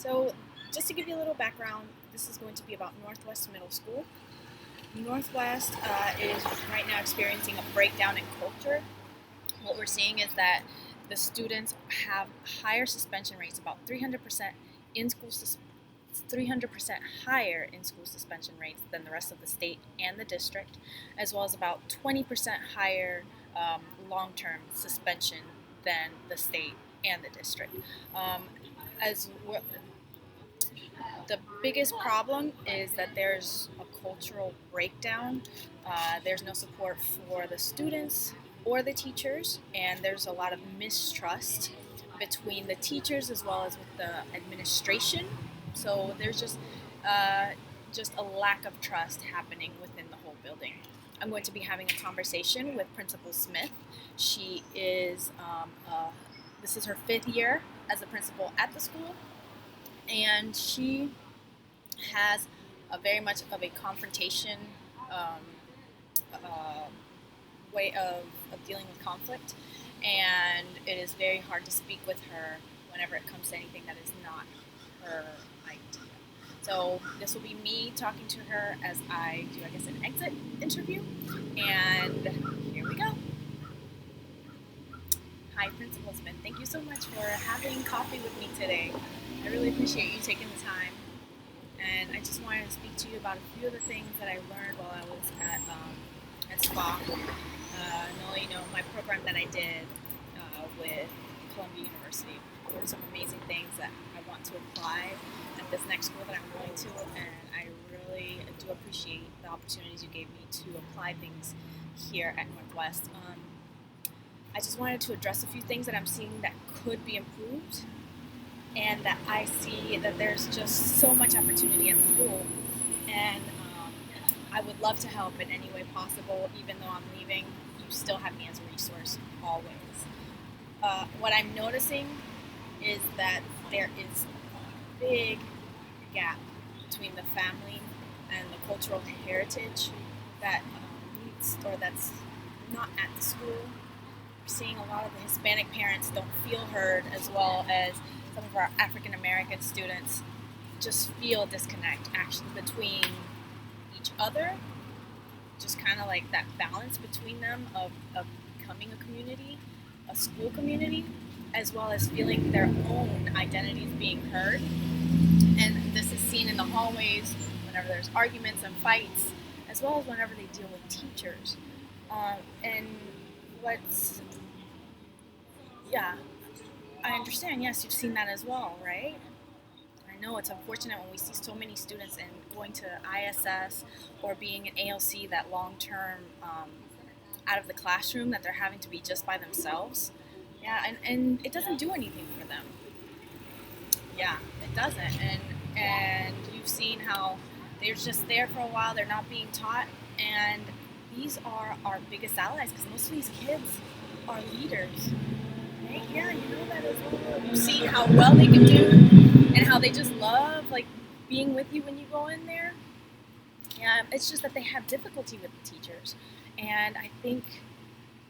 So, just to give you a little background, this is going to be about Northwest Middle School. Northwest is right now experiencing a breakdown in culture. What we're seeing is that the students have higher suspension rates, about 300% in school 300% higher in school suspension rates than the rest of the state and the district, as well as about 20% higher long-term suspension than the state and the district. As the biggest problem is that there's a cultural breakdown. There's no support for the students or the teachers, and there's a lot of mistrust between the teachers as well as with the administration. So there's just a lack of trust happening within the whole building. I'm going to be having a conversation with Principal Smith. She is this is her 5th year as a principal at the school, and she has a very much of a confrontation um, uh, way of dealing with conflict, and it is very hard to speak with her whenever it comes to anything that is not her idea. So this will be me talking to her as I do, I guess, an exit interview, and here we go. Hi, Principal Smith. Thank you so much for having coffee with me today. I really appreciate you taking the time. And I just wanted to speak to you about a few of the things that I learned while I was at SPA. My program that I did with Columbia University. There were some amazing things that I want to apply at this next school that I'm going to, and I really do appreciate the opportunities you gave me to apply things here at Northwest. I just wanted to address a few things that I'm seeing that could be improved, and that I see that there's just so much opportunity at the school, and I would love to help in any way possible. Even though I'm leaving, you still have me as a resource always. What I'm noticing is that there is a big gap between the family and the cultural heritage that needs, or that's not at the school. We're seeing a lot of the Hispanic parents don't feel heard, as well as some of our African American students just feel disconnect actually between each other, just kind of like that balance between them of becoming a community, a school community, as well as feeling their own identities being heard. And this is seen in the hallways whenever there's arguments and fights, as well as whenever they deal with teachers. And what's, yeah, I understand, yes, you've seen that as well, right? I know it's unfortunate when we see so many students in going to ISS or being in ALC that long-term out of the classroom, that they're having to be just by themselves. Yeah, and it doesn't do anything for them. Yeah, it doesn't. And you've seen how they're just there for a while, they're not being taught, and these are our biggest allies, because most of these kids are leaders. Right? Yeah, you know that as well. You see how well they can do, and how they just love like being with you when you go in there. Yeah, it's just that they have difficulty with the teachers, and I think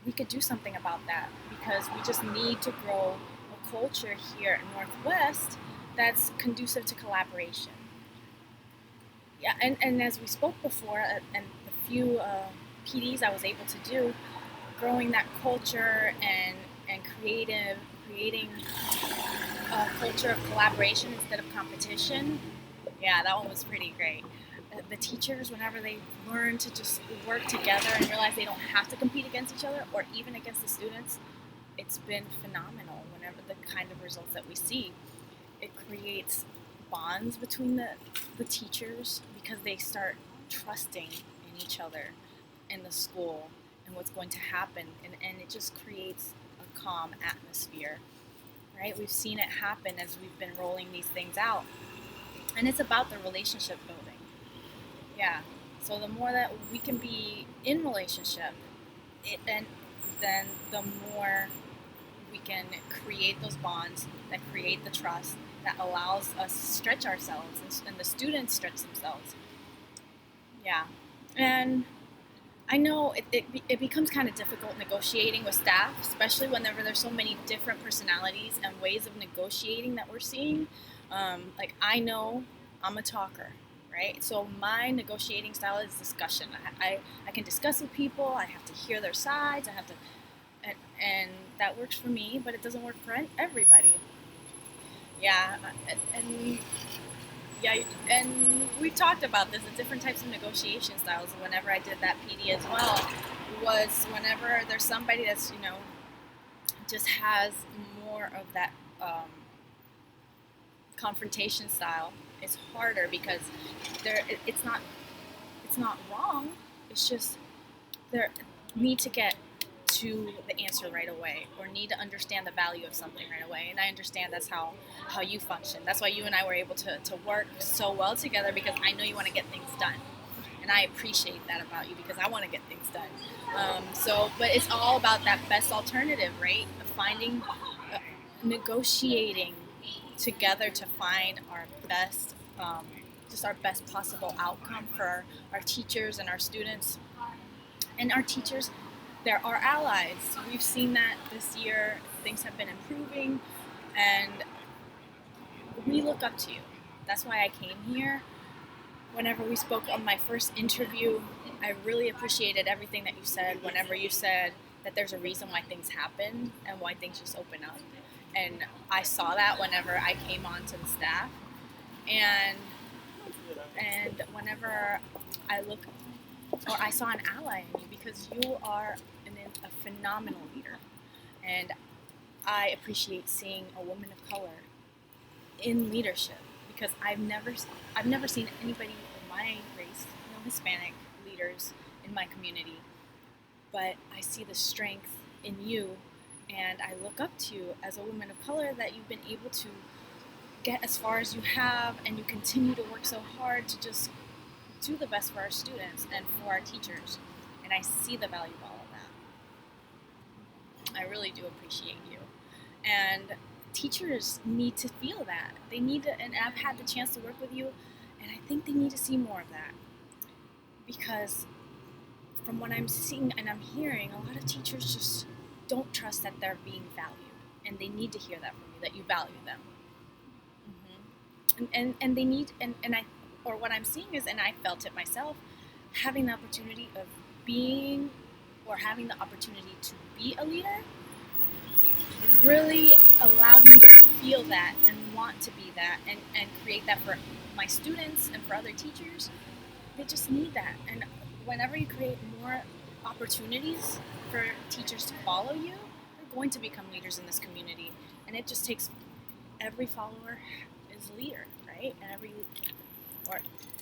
we could do something about that, because we just need to grow a culture here at Northwest that's conducive to collaboration. Yeah, and as we spoke before, and the few PDs I was able to do, growing that culture and creating a culture of collaboration instead of competition. Yeah, that one was pretty great. The teachers, whenever they learn to just work together and realize they don't have to compete against each other or even against the students, it's been phenomenal. Whenever the kind of results that we see, it creates bonds between the teachers, because they start trusting in each other in the school and what's going to happen, and it just creates a calm atmosphere, right? We've seen it happen as we've been rolling these things out, and it's about the relationship building. Yeah, so the more that we can be in relationship, and then the more we can create those bonds that create the trust that allows us to stretch ourselves, and the students stretch themselves. Yeah, and I know it becomes kind of difficult negotiating with staff, especially whenever there's so many different personalities and ways of negotiating that we're seeing. Like, I know I'm a talker, right? So my negotiating style is discussion. I can discuss with people. I have to hear their sides. I have to, and that works for me, but it doesn't work for everybody. Yeah, and yeah, and we've talked about this. The different types of negotiation styles. Whenever I did that PD as well, was whenever there's somebody that's just has more of that confrontation style. It's harder because it's not wrong. It's just they need to get to the answer right away, or need to understand the value of something right away. And I understand that's how you function. That's why you and I were able to work so well together, because I know you want to get things done. And I appreciate that about you, because I want to get things done. But it's all about that best alternative, right? Finding, negotiating together to find our best, just our best possible outcome for our teachers and our students. And our teachers, they're our allies. We've seen that this year. Things have been improving, and we look up to you. That's why I came here. Whenever we spoke on my first interview, I really appreciated everything that you said. Whenever you said that there's a reason why things happen and why things just open up. And I saw that whenever I came onto the staff. And whenever I look, or I saw an ally in you, because you are a phenomenal leader. And I appreciate seeing a woman of color in leadership, because I've never seen anybody of my race, no Hispanic leaders in my community. But I see the strength in you, and I look up to you as a woman of color, that you've been able to get as far as you have, and you continue to work so hard to just do the best for our students and for our teachers. And I see the value of all of that. I really do appreciate you. And teachers need to feel that. They need to, and I've had the chance to work with you, and I think they need to see more of that. Because from what I'm seeing and I'm hearing, a lot of teachers just don't trust that they're being valued. And they need to hear that from you, that you value them. And they need, and I, or what I'm seeing is, and I felt it myself, having the opportunity of being, or having the opportunity to be a leader, really allowed me to feel that and want to be that, and create that for my students and for other teachers. They just need that. And whenever you create more opportunities for teachers to follow you, they're going to become leaders in this community. And it just takes, every follower is a leader, right? And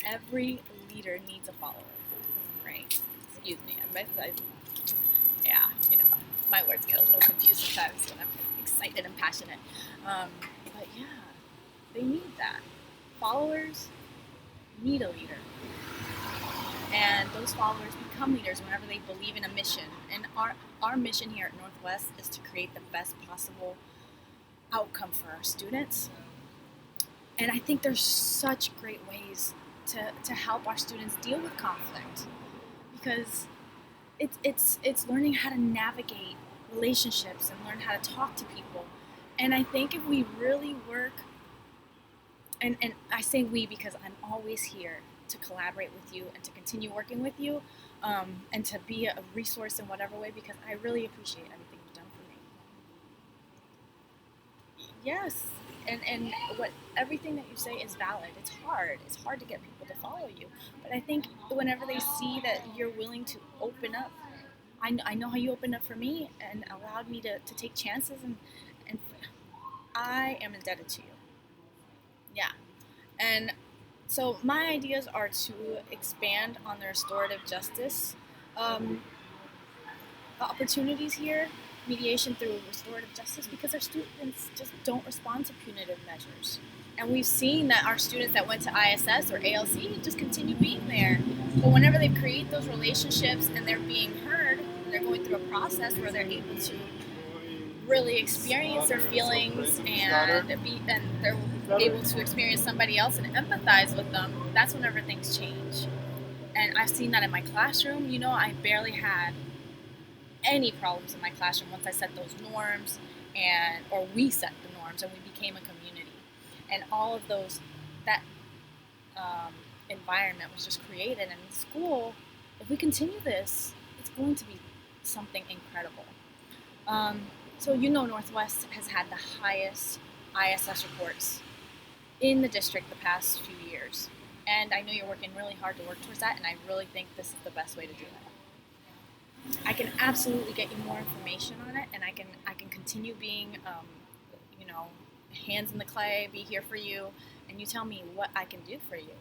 every leader needs a follower, right? Excuse me, yeah, my words get a little confused sometimes when I'm excited and passionate. But yeah, they need that. Followers need a leader. And those followers become leaders whenever they believe in a mission. And our mission here at Northwest is to create the best possible outcome for our students. And I think there's such great ways to help our students deal with conflict, because it's learning how to navigate relationships and learn how to talk to people. And I think if we really work, and I say we because I'm always here to collaborate with you and to continue working with you, and to be a resource in whatever way, because I really appreciate everything you've done for me. Yes, and everything that you say is valid. It's hard to get people to follow you, but I think whenever they see that you're willing to open up, I know how you opened up for me and allowed me to take chances, and I am indebted to you. Yeah. And so my ideas are to expand on the restorative justice opportunities here, mediation through restorative justice, because our students just don't respond to punitive measures. And we've seen that our students that went to ISS or ALC just continue being there. But whenever they create those relationships and they're being heard, they're going through a process where they're able to really experience their feelings, and they're able to experience somebody else and empathize with them, that's whenever things change. And I've seen that in my classroom. I barely had any problems in my classroom once I set those norms, or we set the norms and we became a community. and all of those that environment was just created. And in school, if we continue this, it's going to be something incredible. Um, so Northwest has had the highest ISS reports in the district the past few years. And I know you're working really hard to work towards that, and I really think this is the best way to do that. I can absolutely get you more information on it, and I can continue being, you know, hands in the clay, be here for you, and you tell me what I can do for you.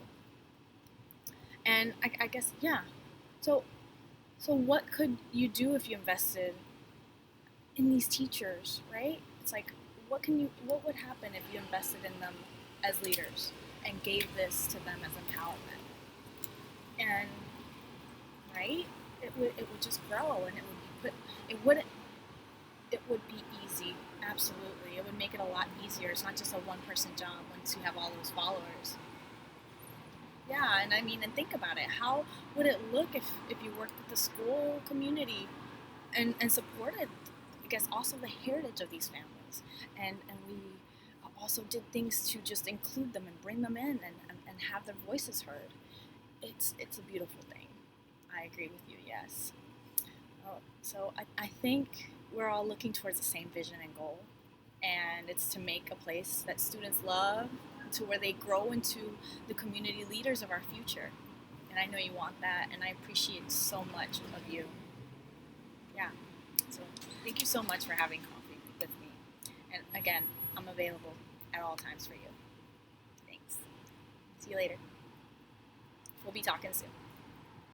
And I guess yeah. So so what could you do if you invested in these teachers, right? It's like what would happen if you invested in them as leaders and gave this to them as empowerment? And right? It would just grow, and it would be easy. Absolutely. It would make it a lot easier. It's not just a one person job once you have all those followers. Yeah, and I mean, and think about it. How would it look if you worked with the school community and supported, I guess, also the heritage of these families, and we also did things to just include them and bring them in and have their voices heard. It's a beautiful thing. I agree with you. Yes. So I think we're all looking towards the same vision and goal, and it's to make a place that students love, to where they grow into the community leaders of our future. And I know you want that, and I appreciate so much of you. Yeah. So thank you so much for having coffee with me. And again, I'm available at all times for you. Thanks. See you later. We'll be talking soon.